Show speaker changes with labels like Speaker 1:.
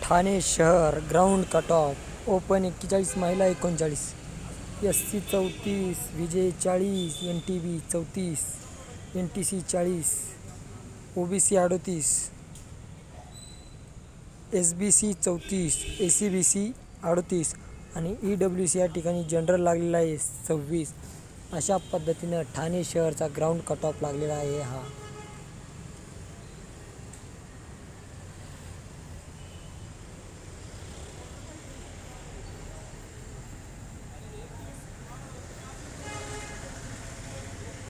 Speaker 1: ठाणे शहर ground cut off open 41, महिला 39, SC 34, विजय 40, NTB 34, NTC 40, OBC 38, SBC 34, ACBC 38 आणि EWC या ठिकाणी जनरल लागलेला आहे 26. अशा पद्धतीनं ठाणे शहरचा ग्राउंड कट ऑफ लागलेला आहे हा.